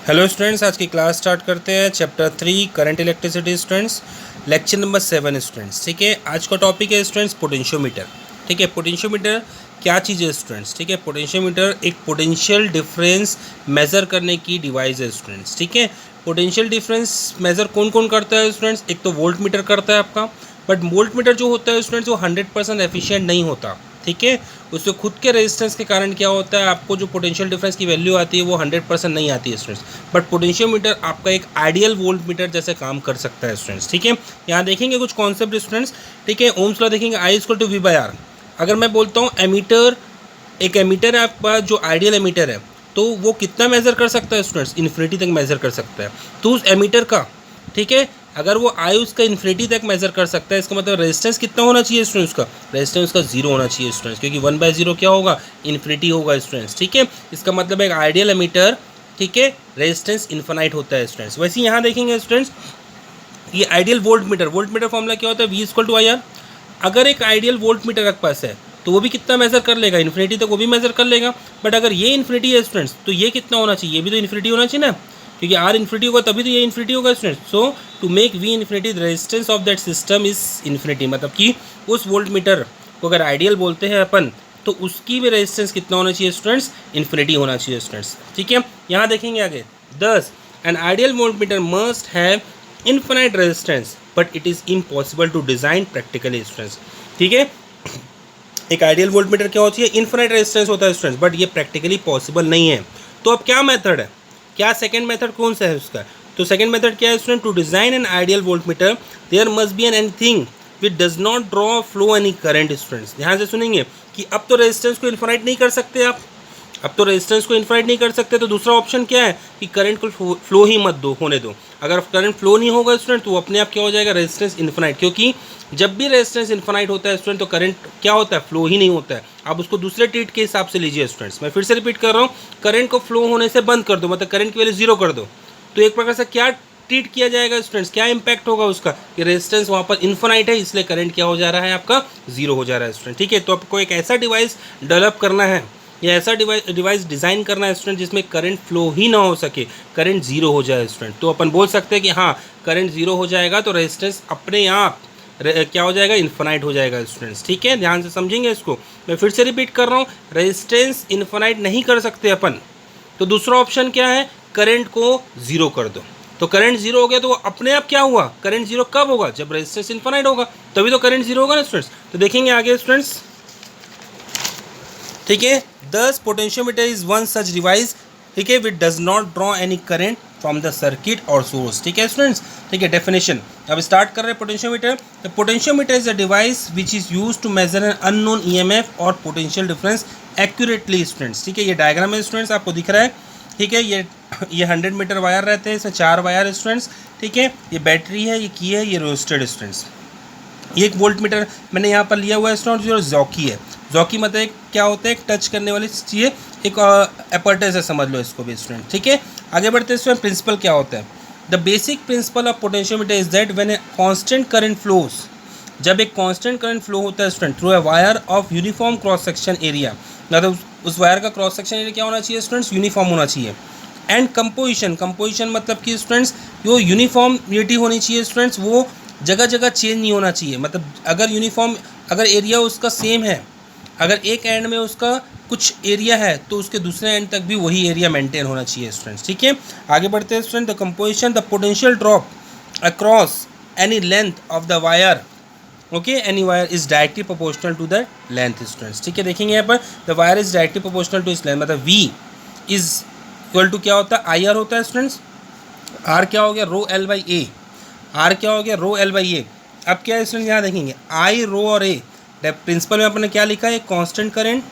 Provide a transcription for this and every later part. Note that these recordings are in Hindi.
हेलो स्टूडेंट्स, आज की क्लास स्टार्ट करते हैं। Chapter 3 current electricity students, lecture number 7 students. ठीक है, आज का टॉपिक है स्टूडेंट्स पोटेंशियोमीटर। ठीक है, पोटेंशियोमीटर क्या चीज़ है स्टूडेंट्स? ठीक है, पोटेंशियोमीटर एक पोटेंशियल डिफरेंस मेज़र करने की डिवाइस है स्टूडेंट्स। ठीक है, पोटेंशियल डिफरेंस मेज़र कौन कौन करता है स्टूडेंट्स? एक तो वोल्ट मीटर करता है आपका, बट वोल्ट मीटर जो होता है स्टूडेंट्स वो 100% एफिशिएंट नहीं होता। ठीक है, उससे खुद के रेजिस्टेंस के कारण क्या होता है, आपको जो पोटेंशियल डिफरेंस की वैल्यू आती है वो 100% नहीं आती है स्टूडेंट्स। बट पोटेंशियोमीटर आपका एक आइडियल वोल्ट मीटर जैसे काम कर सकता है स्टूडेंट्स। ठीक है, यहाँ देखेंगे कुछ कॉन्सेप्ट स्टूडेंट्स। ठीक है, ओम्स लॉ देखेंगे, I = V/R। अगर मैं बोलता हूँ एमीटर, एक एमीटर है आपका जो आइडियल एमीटर है, तो वो कितना मेज़र कर सकता है स्टूडेंट्स? इन्फिनिटी तक मेज़र कर सकता है। तो उस एमीटर का, ठीक है, अगर वो आई उसका इन्फिनिटी तक मेज़र कर सकता है, इसका मतलब रेजिस्टेंस कितना होना चाहिए स्टूडेंट्स? उसका रेजिस्टेंस उसका 0 होना चाहिए स्टूडेंट्स, क्योंकि 1/0 क्या होगा? इन्फिनिटी होगा स्टूडेंट्स। ठीक है, इसका मतलब एक आइडियल एमीटर, ठीक है, रेजिस्टेंस इन्फिनाइट होता है स्टूडेंट्स। वैसे यहाँ देखेंगे स्टूडेंट्स, ये आइडियल वोल्ट मीटर फॉर्मूला क्या होता है? V = IR। अगर एक आइडियल वोल्ट मीटर आपके पास है तो वो भी कितना मेज़र कर लेगा? इन्फिनिटी तक वो भी मेज़र कर लेगा। बट अगर ये इन्फिनिटी है स्टूडेंट्स, तो ये कितना होना चाहिए? ये भी तो इन्फिनिटी होना चाहिए ना, क्योंकि R इन्फिनिटी होगा तभी तो ये इन्फिनिटी होगा students. So to make V infinity, the resistance of that system is infinity. मतलब कि उस वोल्ट मीटर को अगर आइडियल बोलते हैं अपन, तो उसकी भी रेजिस्टेंस कितना होना चाहिए स्टूडेंट्स? इन्फिनिटी होना चाहिए स्टूडेंट्स। ठीक है, यहाँ देखेंगे आगे, 10 an ideal volt meter must have infinite resistance but it is impossible to design practically students. ठीक है, एक आइडियल वोल्ट मीटर क्या होती है? इनफिनाइट रेजिस्टेंस होता है स्टूडेंट्स, बट ये प्रैक्टिकली पॉसिबल नहीं है। तो अब क्या मेथड है, क्या सेकंड मेथड कौन सा है उसका? तो सेकंड मेथड क्या है student? To design an ideal volt meter there must be an anything which does not draw flow any current students. ध्यान से सुनेंगे कि अब तो रेजिस्टेंस को इनफिनाइट नहीं कर सकते आप, अब तो रेजिस्टेंस को इनफिनाइट नहीं कर सकते, तो दूसरा ऑप्शन क्या है कि करंट को फ्लो ही मत दो, होने दो। अगर करंट फ्लो नहीं होगा स्टूडेंट, तो अपने आप क्या हो जाएगा? Resistance infinite. क्योंकि जब भी रेजिस्टेंस इनफिनाइट होता है स्टूडेंट, तो करंट क्या होता है? फ्लो ही नहीं होता है। आप उसको दूसरे ट्रीट के हिसाब से लीजिए स्टूडेंट्स। मैं फिर से रिपीट कर रहा हूँ, करंट को फ्लो होने से बंद कर दो, मतलब करंट की वैल्यू 0 कर दो, तो एक प्रकार से क्या ट्रीट किया जाएगा स्टूडेंट्स? क्या इंपैक्ट होगा उसका कि रेजिस्टेंस वहाँ पर इनफिनाइट है, इसलिए करंट क्या हो जा रहा है? आपका 0 हो जा रहा है स्टूडेंट। ठीक है, तो आपको एक ऐसा डिवाइस डेवलप करना है या ऐसा डिवाइस डिज़ाइन करना है स्टूडेंट जिसमें करंट फ्लो ही ना हो सके, करंट 0 हो जाए स्टूडेंट। तो अपन बोल सकते हैं कि हाँ, करंट 0 हो जाएगा तो रेजिस्टेंस अपने आप क्या हो जाएगा? इनफिनाइट हो जाएगा स्टूडेंट्स। ठीक है, ध्यान से समझेंगे इसको। मैं फिर से रिपीट कर रहा हूँ, रेजिस्टेंस इनफिनाइट नहीं कर सकते अपन, तो दूसरा ऑप्शन क्या है? करंट को 0 कर दो। तो करंट 0 हो गया तो अपने आप क्या हुआ? करंट 0 कब होगा? जब रेजिस्टेंस इनफिनाइट होगा, तभी तो करंट 0 होगा ना स्टूडेंट्स। तो देखेंगे आगे स्टूडेंट्स। ठीक है, दस potentiometer is one such device, ठीक है, विच does not draw any current from the circuit और सोर्स। ठीक है स्टूडेंट्स, ठीक है, डेफिनेशन अब स्टार्ट कर रहे हैं potentiometer. The potentiometer is a device which is use to measure an unknown EMF और पोटेंशियल डिफरेंस एक्यूरेटली स्टूडेंट्स। ठीक है, ये डायग्राम है स्टूडेंट्स, आपको दिख रहा है। ठीक है, ये 100 मीटर वायर रहते हैं, इसमें 4 वायर स्टूडेंट्स। ठीक है, ये बैटरी है, ये की है, ये रोस्टेड स्टूडेंट्स। ये एक वोल्ट मीटर मैंने यहाँ पर लिया हुआ है स्टूडेंट, जो जॉकी है। जॉकी मतलब एक क्या होता है? एक टच करने वाली चीज़, एक एपर्टस है, समझ लो इसको भी स्टूडेंट। ठीक है, आगे बढ़ते हैं स्टूडेंट। प्रिंसिपल क्या होता है? The basic principle of potentiometer is that when a constant current flows, जब एक कांस्टेंट करंट फ्लो होता है student through a wire of uniform cross section area, मतलब उस वायर का क्रॉस सेक्शन एरिया क्या होना चाहिए स्टूडेंट्स? यूनिफॉर्म होना चाहिए। एंड कंपोजिशन मतलब कि स्टूडेंट्स वो यूनिफॉर्मिटी होनी चाहिए स्टूडेंट्स, वो जगह जगह चेंज नहीं होना चाहिए। मतलब अगर एरिया उसका सेम है, अगर एक एंड में उसका कुछ एरिया है तो उसके दूसरे एंड तक भी वही एरिया मेंटेन होना चाहिए स्टूडेंट्स। ठीक है, आगे बढ़ते हैं student. The composition, the potential drop across any length of the wire, okay, any wire is directly proportional to the length students. ठीक है, देखेंगे यहाँ पर the wire is directly proportional to इस लेंथ, मतलब V इज इक्वल टू क्या होता है? IR होता है स्टूडेंट्स। R क्या हो गया? ρL/A। R क्या हो गया? ρL/A। अब क्या है स्टूडेंट, यहाँ देखेंगे I, रो और A। प्रिंसिपल में अपने क्या लिखा है? कांस्टेंट करंट,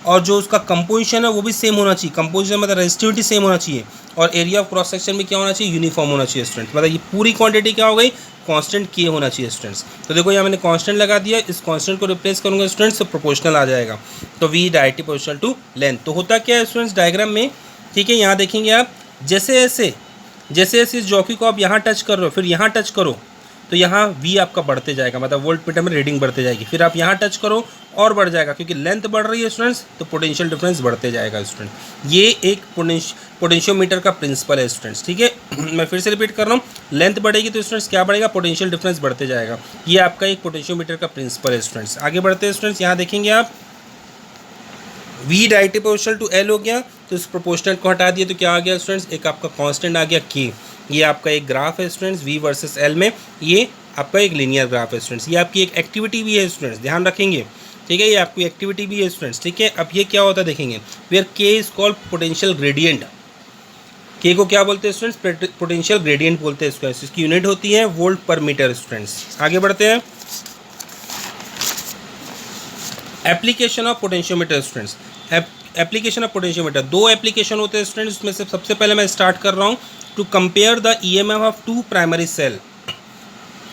और जो उसका कंपोजिशन है वो भी सेम होना चाहिए। कंपोजिशन मतलब रेजिस्टिविटी सेम होना चाहिए, और एरिया ऑफ क्रॉस सेक्शन भी क्या होना चाहिए? यूनिफॉर्म होना चाहिए स्टूडेंट। मतलब ये पूरी क्वांटिटी क्या हो गई? कांस्टेंट K होना चाहिए स्टूडेंट्स। तो देखो यहाँ मैंने कांस्टेंट लगा दिया, इस कांस्टेंट को रिप्लेस करूँगा स्टूडेंट्स तो प्रोपोर्शनल आ जाएगा। तो V directly proportional to length. तो होता क्या है स्टूडेंट्स डायग्राम में? ठीक है, यहाँ देखेंगे आप, जैसे जैसे इस जॉकी को आप यहाँ टच कर रहे हो, फिर यहाँ टच करो, तो यहाँ V आपका बढ़ते जाएगा, मतलब वोल्ट मीटर में रीडिंग बढ़ते जाएगी। फिर आप यहाँ टच करो और बढ़ जाएगा, क्योंकि लेंथ बढ़ रही है स्टूडेंट्स, तो पोटेंशियल डिफरेंस बढ़ते जाएगा स्टूडेंट। ये एक पोटेंशियोमीटर का प्रिंसिपल है स्टूडेंट्स, ठीक है। मैं फिर से रिपीट कर रहा हूँ, लेंथ बढ़ेगी तो स्टूडेंट्स क्या बढ़ेगा, पोटेंशियल डिफरेंस बढ़ते जाएगा। ये आपका एक पोटेंशियोमीटर का प्रिंसिपल है स्टूडेंट्स। आगे बढ़ते हैं स्टूडेंट्स, यहाँ देखेंगे आप V directly proportional to L हो गया, तो इस प्रोपोर्शनल को हटा दिया तो क्या आ गया स्टूडेंट्स, एक आपका कांस्टेंट आ गया K। ये आपका एक ग्राफ है स्टूडेंट्स V वर्सेस L में, ये आपका एक लीनियर ग्राफ है स्टूडेंट्स। ये आपकी एक एक्टिविटी भी है स्टूडेंट्स, ध्यान रखेंगे, ठीक है। ये आपकी एक्टिविटी भी है स्टूडेंट्स, ठीक है। अब ये क्या होता है देखेंगे, where K is called potential gradient. K को क्या बोलते हैं स्टूडेंट्स, पोटेंशियल ग्रेडियंट बोलते हैं स्टूडेंट्स। इसकी यूनिट होती है वोल्ट पर मीटर स्टूडेंट्स। आगे बढ़ते हैं, application of potentiometer students. Application of potentiometer, दो एप्लीकेशन होते हैं स्टूडेंट्स, उसमें से सबसे पहले मैं स्टार्ट कर रहा हूँ to compare the EMF of two primary cell.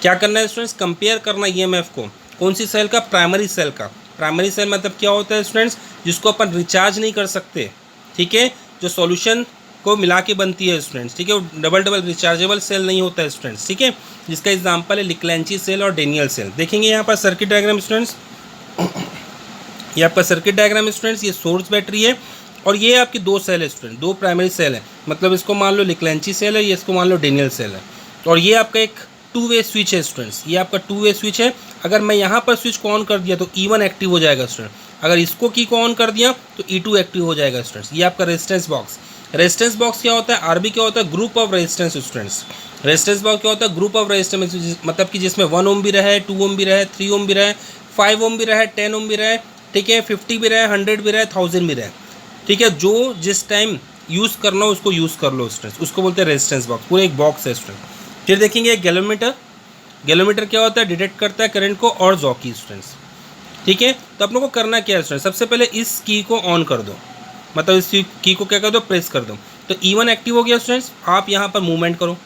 क्या करना है स्टूडेंट्स, कंपेयर करना EMF को, कौन सी सेल का, प्राइमरी सेल का। प्राइमरी सेल मतलब क्या होता है स्टूडेंट्स, जिसको अपन रिचार्ज नहीं कर सकते, ठीक है, जो सॉल्यूशन को मिला के बनती है स्टूडेंट्स, ठीक है। डबल रिचार्जेबल सेल नहीं होता है स्टूडेंट्स, ठीक है, जिसका एग्जाम्पल है लिक्लेंची सेल और डेनियल सेल। देखेंगे यहाँ पर सर्किट डायग्राम स्टूडेंट्स, ये आपका सर्किट डायग्राम स्टूडेंट्स, ये सोर्स बैटरी है और ये आपकी दो सेल है स्टूडेंट, दो प्राइमरी सेल है, मतलब इसको मान लो लिक्लेंची सेल है, ये इसको मान लो डेनियल सेल है। और ये आपका एक टू वे स्विच है स्टूडेंट्स, ये आपका टू वे स्विच है। अगर मैं यहाँ पर स्विच को ऑन कर दिया तो E1 एक्टिव हो जाएगा स्टूडेंट, अगर इसको की को ऑन कर दिया तो E2 एक्टिव हो जाएगा स्टूडेंट्स। ये आपका रेजिस्टेंस बॉक्स, रेजिस्टेंस बॉक्स क्या होता है, RB क्या होता है, group of resistance students. Resistance box क्या होता है, ग्रुप ऑफ रेजिस्टेंस, मतलब कि जिसमें 1 ओम भी रहे, 2 ओम भी रहे, 3 ओम भी रहे, 5 ओम भी रहे, 10 ओम भी रहे, ठीक है, 50 भी रहे, 100 भी रहे, 1000 भी रहे, ठीक है। जो जिस टाइम यूज़ करना हो उसको यूज़ कर लो स्टूडेंट्स, उसको बोलते हैं रेजिस्टेंस बॉक्स, पूरा एक बॉक्स है स्टूडेंट। फिर देखेंगे गैलोमीटर, गैलोमीटर क्या होता है, डिटेक्ट करता है करंट को और जॉकी स्टूडेंट्स, ठीक है। तो आप लोगों को करना क्या है स्टूडेंट, सबसे पहले इस की को ऑन कर दो, मतलब इस की को क्या कर दो, प्रेस कर दो, तो E1 एक्टिव हो गया स्टूडेंट्स। आप यहाँ पर मूवमेंट करो,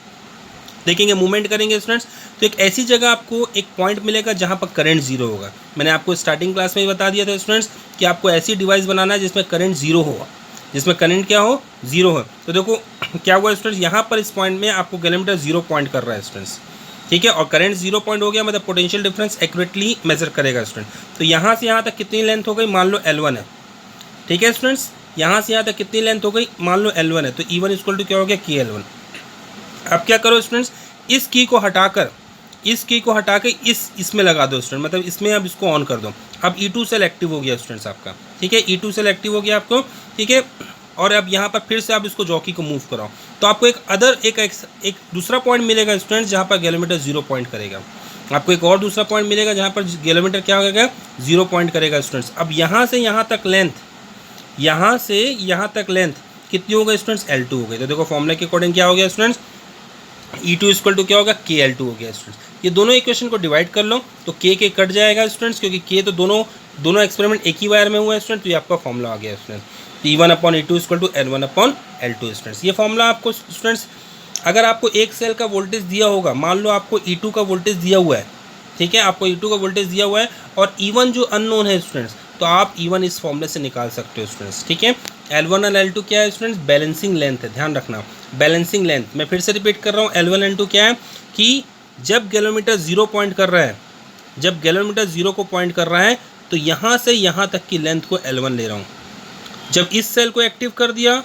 देखेंगे मूवमेंट करेंगे स्टूडेंट्स, तो एक ऐसी जगह आपको एक पॉइंट मिलेगा जहाँ पर करंट जीरो होगा। मैंने आपको स्टार्टिंग क्लास में ही बता दिया था स्टूडेंट्स कि आपको ऐसी डिवाइस बनाना है जिसमें करंट जीरो होगा, जिसमें करंट क्या हो, जीरो हो। तो देखो क्या हुआ स्टूडेंट्स, यहाँ पर इस पॉइंट में आपको गैलोमीटर जीरो पॉइंट कर रहा है स्टूडेंट्स, ठीक है, और करंट जीरो पॉइंट हो गया, मतलब पोटेंशियल डिफरेंस एक्यूरेटली मेजर करेगा स्टूडेंट। तो यहाँ से यहाँ तक कितनी लेंथ हो गई, मान लो L1 है, ठीक है स्टूडेंट्स। यहाँ से यहाँ तक कितनी लेंथ हो गई, मान लो L1 है, तो E1 इक्वल टू क्या हो गया, KL1। अब क्या करो स्टूडेंट्स, इस की को हटाकर, इस की को हटा के इसमें लगा दो स्टूडेंट, मतलब इसमें अब इसको ऑन कर दो। अब E2 सेल एक्टिव हो गया स्टूडेंट्स आपका, ठीक है, E2 सेल एक्टिव हो गया आपको, ठीक है। और अब यहाँ पर फिर से आप इसको जॉकी को मूव कराओ, तो आपको एक दूसरा पॉइंट मिलेगा स्टूडेंट्स जहाँ पर गैलोमीटर जीरो पॉइंट करेगा। आपको एक और दूसरा पॉइंट मिलेगा जहाँ पर गैलोमीटर क्या होगा, जीरो पॉइंट करेगा स्टूडेंट्स। अब यहाँ से यहाँ तक लेंथ, यहाँ से यहाँ तक लेंथ कितनी हो गई स्टूडेंट्स, L2 हो गई। तो देखो फॉर्मूला के अकॉर्डिंग क्या हो गया स्टूडेंट्स, E2 इक्वल टू क्या होगा, KL2 हो गया स्टूडेंट्स। ये दोनों इक्वेशन को डिवाइड कर लो तो K कट जाएगा स्टूडेंट्स, क्योंकि K तो दोनों एक्सपेरिमेंट एक ही वायर में हुआ है स्टूडेंट। तो ये आपका फॉर्मूला आ गया student, E1/E2 equal to L1/L2 students. ये फॉर्मूला आपको स्टूडेंट्स, अगर आपको एक सेल का वोल्टेज दिया होगा, मान लो आपको E2 का वोल्टेज दिया हुआ है, ठीक है, आपको E2 का वोल्टेज दिया हुआ है और E1 जो अननोन है स्टूडेंट्स, तो आप E1 इस फॉर्मूले से निकाल सकते हो स्टूडेंट्स, ठीक है। L1 और L2 क्या है स्टूडेंट्स, बैलेंसिंग लेंथ है, ध्यान रखना, बैलेंसिंग लेंथ। मैं फिर से रिपीट कर रहा हूँ, L1 L2 क्या है कि जब गैलोमीटर जीरो पॉइंट कर रहा है, जब गैलोमीटर जीरो को पॉइंट कर रहा है, तो यहाँ से यहाँ तक की लेंथ को L1 ले रहा हूँ। जब इस सेल को एक्टिव कर दिया,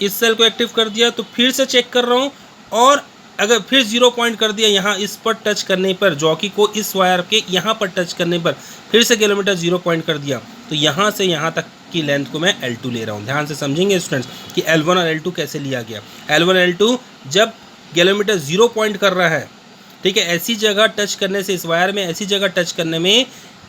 इस सेल को एक्टिव कर दिया, तो फिर से चेक कर रहा हूँ, और अगर फिर जीरो पॉइंट कर दिया, यहाँ इस पर टच करने पर, जॉकी को इस वायर के यहाँ पर टच करने पर फिर से गैलोमीटर जीरो पॉइंट कर दिया, तो यहाँ से यहाँ तक की लेंथ को मैं L2 ले रहा हूँ। ध्यान से समझेंगे स्टूडेंट्स कि L1 और L2 कैसे लिया गया। L1 L2 जब गैलोमीटर जीरो पॉइंट कर रहा है, ठीक है, ऐसी जगह टच करने से, इस वायर में ऐसी जगह टच करने में,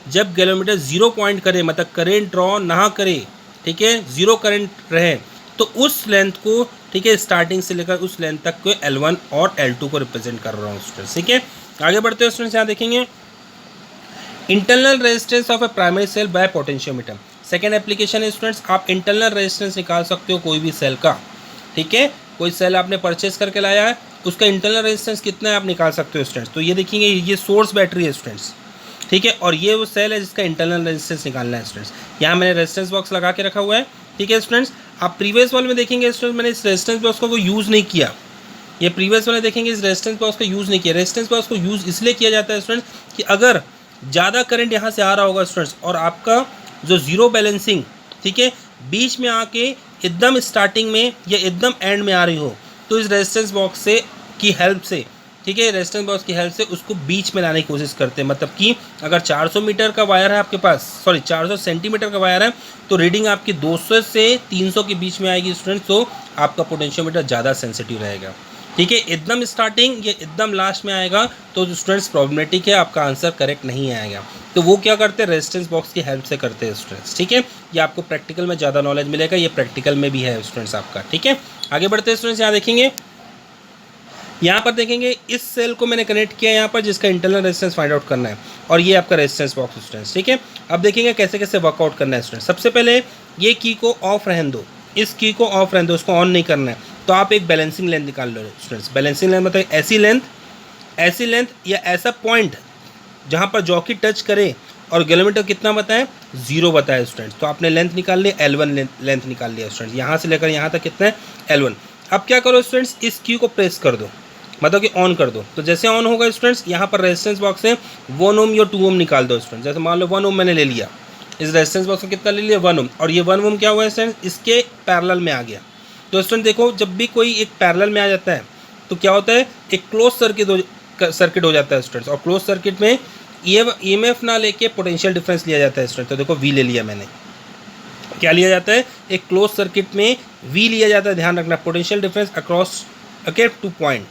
जब गैलोमीटर जीरो पॉइंट करे, मतलब करेंट ड्रॉ ना करे, ठीक है, जीरो करंट रहे, तो उस लेंथ को, ठीक है, स्टार्टिंग से लेकर उस लेंथ तक को L1 और L2 को रिप्रेजेंट कर रहा हूँ स्टूडेंट्स, ठीक है। आगे बढ़ते हैं स्टूडेंट्स, यहाँ देखेंगे internal resistance of a primary cell by potentiometer. Second application है स्टूडेंट्स, आप इंटरनल रेजिस्टेंस निकाल सकते हो कोई भी सेल का, ठीक है, कोई सेल आपने परचेस करके लाया है, उसका इंटरनल रेजिस्टेंस कितना है आप निकाल सकते हो स्टूडेंट्स। तो ये देखेंगे, ये सोर्स बैटरी है स्टूडेंट्स, ठीक है, और ये वो सेल है जिसका इंटरनल रेजिस्टेंस निकालना है स्टूडेंट्स। यहाँ मैंने रेजिस्टेंस बॉक्स लगा के रखा हुआ है, ठीक है स्टूडेंट्स। आप प्रीवियस वाले में देखेंगे स्टूडेंट्स, मैंने इस रेजिस्टेंस बॉक्स को यूज़ नहीं किया, ये प्रीवियस वाले देखेंगे इस रेजिस्टेंस बॉक्स का यूज़ नहीं किया। रेजिस्टेंस बॉक्स को यूज़ इसलिए किया जाता है स्टूडेंट्स कि अगर ज़्यादा करंट यहाँ से आ रहा होगा स्टूडेंट्स और आपका जो ज़ीरो बैलेंसिंग, ठीक है, बीच में आके एकदम स्टार्टिंग में या एकदम एंड में आ रही हो, तो इस रेजिस्टेंस बॉक्स से की हेल्प से, ठीक है, रेजिस्टेंस बॉक्स की हेल्प से उसको बीच में लाने की कोशिश करते हैं। मतलब कि अगर 400 मीटर का वायर है आपके पास, सॉरी 400 सेंटीमीटर का वायर है, तो रीडिंग आपकी 200 से 300 के बीच में आएगी स्टूडेंट्स, तो आपका पोटेंशियोमीटर ज़्यादा सेंसिटिव रहेगा। ठीक है, एकदम स्टार्टिंग या एकदम लास्ट में आएगा तो स्टूडेंट्स प्रॉब्लमेटिक है, आपका आंसर करेक्ट नहीं आएगा। तो वो क्या करते हैं, रेजिस्टेंस बॉक्स की हेल्प से करते हैं स्टूडेंट्स। ठीक है, ये आपको प्रैक्टिकल में ज़्यादा नॉलेज मिलेगा, ये प्रैक्टिकल में भी है स्टूडेंट्स आपका। ठीक है, आगे बढ़ते हैं स्टूडेंट्स। यहाँ देखेंगे, यहाँ पर देखेंगे इस सेल को मैंने कनेक्ट किया यहाँ पर, जिसका इंटरनल रेजिस्टेंस फाइंड आउट करना है, और ये आपका रेजिस्टेंस बॉक्स स्टूडेंट्स। ठीक है, अब देखेंगे कैसे कैसे वर्कआउट करना है स्टूडेंट्स। सबसे पहले ये की को ऑफ रहने दो, इस की को ऑफ रहने दो, उसको ऑन नहीं करना है। तो आप एक बैलेंसिंग लेंथ निकाल लो स्टूडेंट्स। बैलेंसिंग लेंथ मतलब ऐसी लेंथ या ऐसा पॉइंट जहाँ पर जॉकी टच करे और गैलोमीटर कितना बताएं, 0 बताए स्टूडेंट्स। तो आपने लेंथ निकाल लिया, L1 लेंथ निकाल लिया स्टूडेंट्स। यहाँ से लेकर यहाँ तक कितना है, L1। अब क्या करो स्टूडेंट्स, इस की को प्रेस कर दो, मतलब कि ऑन कर दो। तो जैसे ऑन होगा स्टूडेंट्स, यहाँ पर रेजिस्टेंस बॉक्स से 1 ओम या 2 ओम निकाल दो स्टूडेंट्स। जैसे मान लो 1 ओम मैंने ले लिया, इस रेजिस्टेंस बॉक्स में कितना ले लिया, 1 ओम, और ये 1 ओम क्या हुआ है स्टूडेंट्स, इसके पैरेलल में आ गया। तो स्टूडेंट देखो, जब भी कोई एक पैरेलल में आ जाता है तो क्या होता है, एक क्लोज सर्किट हो जाता है स्टूडेंट्स। और क्लोज सर्किट में EMF ना लेके पोटेंशियल डिफरेंस लिया जाता है स्टूडेंट। तो देखो V ले लिया मैंने, क्या लिया जाता है, एक क्लोज सर्किट में V लिया जाता है। ध्यान रखना, potential difference across okay 2 point.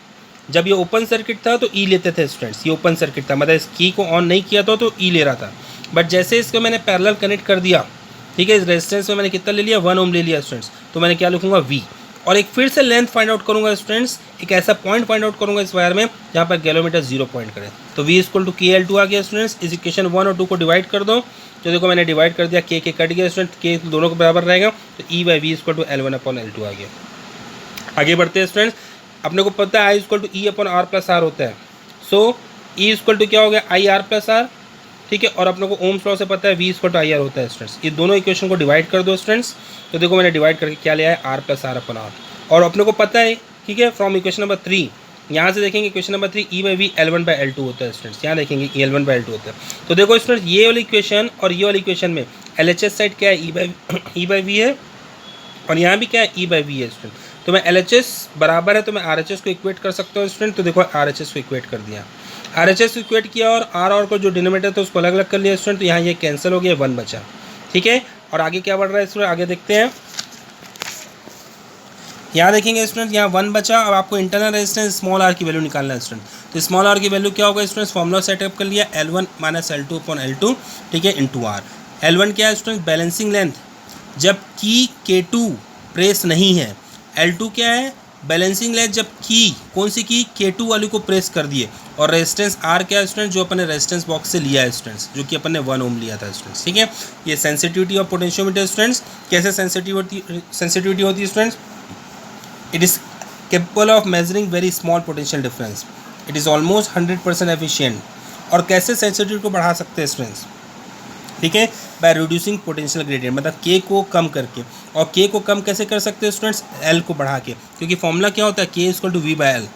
जब ये ओपन सर्किट था तो E लेते थे स्टूडेंट्स, ये ओपन सर्किट था, मतलब इस की को ऑन नहीं किया था तो E ले रहा था। बट जैसे इसको मैंने पैरेलल कनेक्ट कर दिया, ठीक है, इस रेजिस्टेंस में मैंने कितना ले लिया, 1 ओम ले लिया स्टूडेंट्स। तो मैंने क्या लिखूंगा, V, और एक फिर से लेंथ फाइंड आउट करूंगा स्टूडेंट्स, एक ऐसा पॉइंट फाइंड आउट करूंगा इस वायर में जहाँ पर गैलोमीटर 0 पॉइंट करे। तो V = KL2 आ गया स्टूडेंट्स। इस इक्वेशन 1 और 2 को डिवाइड कर दो, तो देखो मैंने डिवाइड कर दिया, K कट गया स्टूडेंट, K दोनों को बराबर रहेगा, तो E/V = L1/L2 आ गया। आगे बढ़ते हैं स्टूडेंट्स, अपने को पता है I = E/R+R होता है। सो E = क्या हो गया, IR+R, ठीक है, और अपने को ओम्स लॉ से पता है V = IR होता है स्टूडेंट्स। ये दोनों इक्वेशन को डिवाइड कर दो स्टूडेंट्स। तो देखो मैंने डिवाइड करके क्या लिया है, R+R/R, और अपने को पता है, ठीक है, फ्रॉम इक्वेशन नंबर 3, यहाँ से देखेंगे इक्वेशन नंबर 3, E/V L1/L2 होता है स्टूडेंट्स। यहाँ देखेंगे L1/L2 होता है। तो देखो स्टूडेंट्स, ये वाली इक्वेशन और ये वाली इक्वेशन में LHS साइड क्या है, E/V है, और यहाँ भी क्या है, E/V है स्टूडेंट। तो मैं LHS बराबर है तो मैं RHS को इक्वेट कर सकता हूँ स्टूडेंट। तो देखो RHS को इक्वेट कर दिया, RHS को इक्वेट किया, और R और को जो डिनोमिनेटर था उसको अलग अलग कर लिया स्टूडेंट। तो यहाँ ये कैंसिल हो गया, 1 बचा। ठीक है, और आगे क्या बढ़ रहा है स्टूडेंट, आगे देखते हैं। यहाँ देखेंगे स्टूडेंट, यहाँ 1 बचा। अब आपको इंटरनल रेजिस्टेंस स्मॉल r की वैल्यू निकालना है स्टूडेंट। तो स्मॉल r की वैल्यू क्या होगा स्टूडेंट्स, फॉर्मूला सेटअप कर लिया, L1 - L2/L2, ठीक है, इंटू R। L1 क्या है स्टूडेंट, बैलेंसिंग लेंथ जब की K2 प्रेस नहीं है। L2 क्या है, बैलेंसिंग लेंथ जब की, कौन सी की, K2 वाली को प्रेस कर दिए। और रेजिस्टेंस R क्या है स्टूडेंट, जो अपन ने रेजिस्टेंस बॉक्स से लिया है स्टूडेंट्स, जो कि अपन ने 1 ओम लिया था स्टूडेंट्स। ठीक है, ये सेंसिटिविटी ऑफ पोटेंशियोमीटर स्टूडेंट्स। कैसे सेंसिटिविटी होती है students, it is capable of measuring very small potential difference, it is almost 100% efficient। और कैसे सेंसिटिविटी को बढ़ा सकते हैं स्टूडेंट्स, ठीक है, बाय रिड्यूसिंग पोटेंशियल ग्रेडियंट, मतलब K को कम करके। और K को कम कैसे कर सकते हैं स्टूडेंट्स, L को बढ़ा के, क्योंकि फॉर्मूला क्या होता है, K = V/L।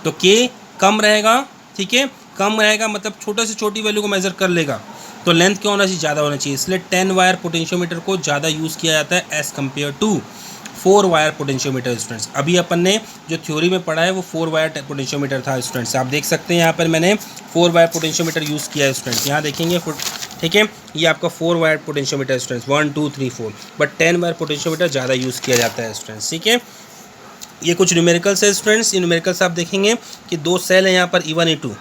तो K कम रहेगा, ठीक है, कम रहेगा मतलब छोटे से छोटी वैल्यू को मेजर कर लेगा, तो लेंथ क्या होना चाहिए, ज़्यादा होना चाहिए। इसलिए 10 वायर पोटेंशियोमीटर को ज़्यादा यूज़ किया जाता है as compare to 4 wire potentiometer students. अभी अपन ने जो थ्योरी में पढ़ा है वो 4 वायर पोटेंशियोमीटर था स्टूडेंट्स। आप देख सकते हैं यहाँ पर मैंने 4 वायर पोटेंशियोमीटर यूज़ किया है स्टूडेंट्स। यहाँ देखेंगे, ठीक है, ये आपका 4 wire potentiometer students, 1 2 3 4, but 10 wire potentiometer ज़्यादा यूज़ किया जाता है स्टूडेंट्स। ठीक है, ये कुछ न्यूमेरिकल्स है स्टूडेंट्स। ये न्यूमेरिकल्स आप देखेंगे कि 2 सेल है यहाँ पर, E1 E2,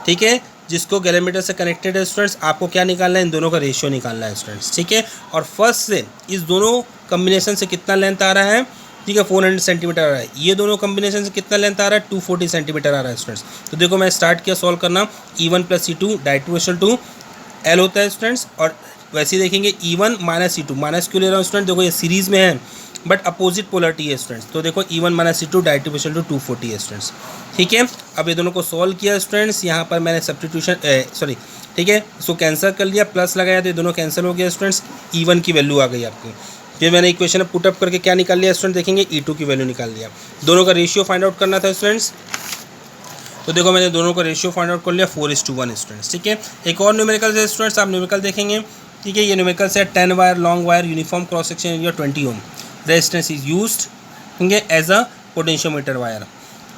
ठीक है, जिसको गैलोमीटर से कनेक्टेड है स्टूडेंट्स। आपको क्या निकालना है, इन दोनों का रेशियो निकालना है स्टूडेंट्स। ठीक है, और फर्स्ट से इस दोनों कम्बिनेशन से कितना लेंथ आ रहा है, ठीक है, 400 सेंटीमीटर आ रहा है। ये दोनों कम्बिनेशन से कितना लेंथ आ रहा है, 240 सेंटीमीटर आ रहा है स्टूडेंट्स। तो देखो मैं स्टार्ट किया सॉल्व करना, E1 + E2 डायरेक्ट L होता है स्टूडेंट्स। और वैसे ही देखेंगे E1 - E2, माइनस क्यों ले रहा हूँ स्टूडेंट, देखो ये सीरीज़ में है बट अपोजिट पोलरिटी है स्टूडेंट्स। तो देखो E1 - E2 डायरेक्ट 240 है स्टूडेंट्स। ठीक है, अब ये दोनों को सॉल्व किया स्टूडेंट्स। यहाँ पर मैंने सब्स्टिट्यूशन ठीक है, इसको कैंसिल कर लिया, प्लस लगाया तो ये दोनों कैंसिल हो गया स्टूडेंट्स। E1 की वैल्यू आ गई आपकी, फिर मैंने इक्वेशन पुटअप करके क्या निकाल लिया स्टूडेंट, देखेंगे E2 की वैल्यू निकाल लिया। दोनों का रेशियो फाइंड आउट करना था स्टूडेंट्स, तो देखो मैंने दोनों का रेशियो फाइंड आउट कर लिया 4:1 स्टूडेंट्स। ठीक है, एक और न्यूमेरिकल है स्टूडेंट्स, आप न्यूमेरिकल देखेंगे। ठीक है, ये न्यूमेरिकल से 10 wire long wire uniform cross section area 20 ohm resistance is used as a potentiometer wire.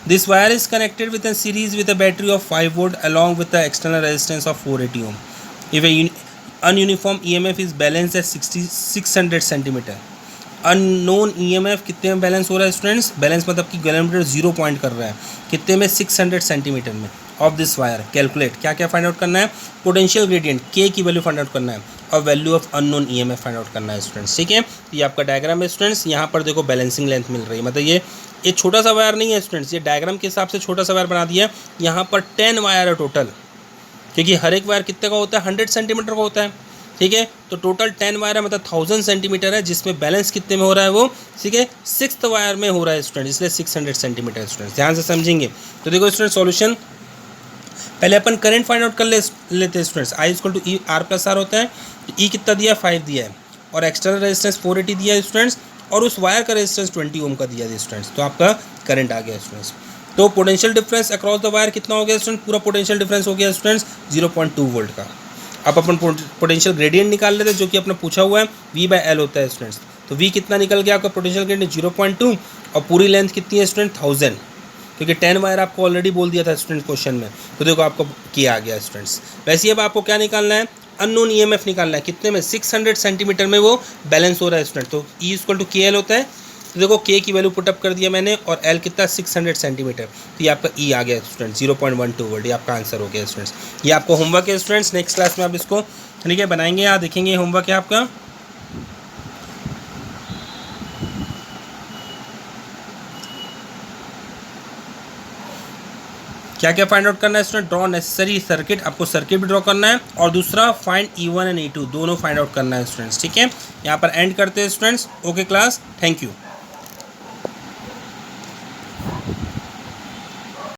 This wire is connected with in series with a battery of 5 volt along with the external resistance of 480 ohm. If a ununiform EMF is balance at 600 centimetre. Unknown EMF कितने में बैलेंस हो रहा है स्टूडेंट्स, बैलेंस मतलब कि गैलोमीटर 0 पॉइंट कर रहा है, कितने में 600 सेंटीमीटर में ऑफ दिस वायर। कैलकुलेट, क्या क्या फाइंड आउट करना है, पोटेंशियल ग्रेडियंट K की वैल्यू फाइंड आउट करना है और value of unknown EMF find out करना है स्टूडेंट्स। ठीक है, ये आपका डायग्राम है स्टूडेंट्स, यहाँ पर देखो बैलेंसिंग लेंथ मिल रही है, मतलब ये छोटा सा वायर नहीं है स्टूडेंट्स, ये डायग्राम के हिसाब से छोटा सा वायर बना दिया है। यहाँ पर 10 वायर है टोटल, क्योंकि हर एक वायर कितने का होता है, 100 सेंटीमीटर का होता है। ठीक है, तो टोटल 10 वायर है, मतलब 1000 सेंटीमीटर है, जिसमें बैलेंस कितने में हो रहा है वो, ठीक है, 6th वायर में हो रहा है स्टूडेंट, इसलिए 600 सेंटीमीटर स्टूडेंट्स, ध्यान से समझेंगे। तो देखो स्टूडेंट सॉल्यूशन, पहले अपन करंट फाइंड आउट कर लेते हैं स्टूडेंट्स। I = E R+R होता है, तो E कितना दिया है, 5 दिया है, और एक्सटर्नल रेजिस्टेंस 480 दिया है स्टूडेंट्स, और उस वायर का रेजिस्टेंस 20 ओम का दिया है स्टूडेंट्स, तो आपका करंट आ गया स्टूडेंट्स। तो potential difference across the wire कितना हो गया स्टूडेंट, पूरा पोटेंशियल डिफरेंस हो गया स्टूडेंट्स 0.2 वोल्ट का। अब अपन पोटेंशियल ग्रेडियंट निकाल लेते हैं, जो कि अपना पूछा हुआ है, V/L होता है स्टूडेंट्स। तो V कितना निकल गया आपका पोटेंशियल ग्रेडियंट 0.2, और पूरी लेंथ कितनी है स्टूडेंट 1000, क्योंकि 10 वायर आपको ऑलरेडी बोल दिया था स्टूडेंट क्वेश्चन में। तो देखो आपको किया आ गया स्टूडेंट्स। वैसे अब आपको क्या निकालना है, अननोन EMF निकालना है, कितने में 600 सेंटीमीटर में वो बैलेंस हो रहा है स्टूडेंट। तो E = KL होता है, तो देखो K की वैल्यू पुटअप कर दिया मैंने, और L कितना 600 सेंटीमीटर, तो ये आपका E आ गया स्टूडेंट 0.12 वोल्ट, ये आपका आंसर हो गया स्टूडेंट्स। ये आपको होमवर्क है स्टूडेंट्स, नेक्स्ट क्लास में आप इसको ठीक है बनाएंगे, यहाँ देखेंगे होमवर्क है आपका। क्या क्या फाइंड आउट करना है स्टूडेंट, ड्रॉ नेसेसरी सर्किट, आपको सर्किट भी ड्रॉ करना है, और दूसरा फाइंड E1 एंड E2 दोनों फाइंड आउट करना है स्टूडेंट्स। ठीक है, यहाँ पर एंड करते हैं students. Okay class, thank you.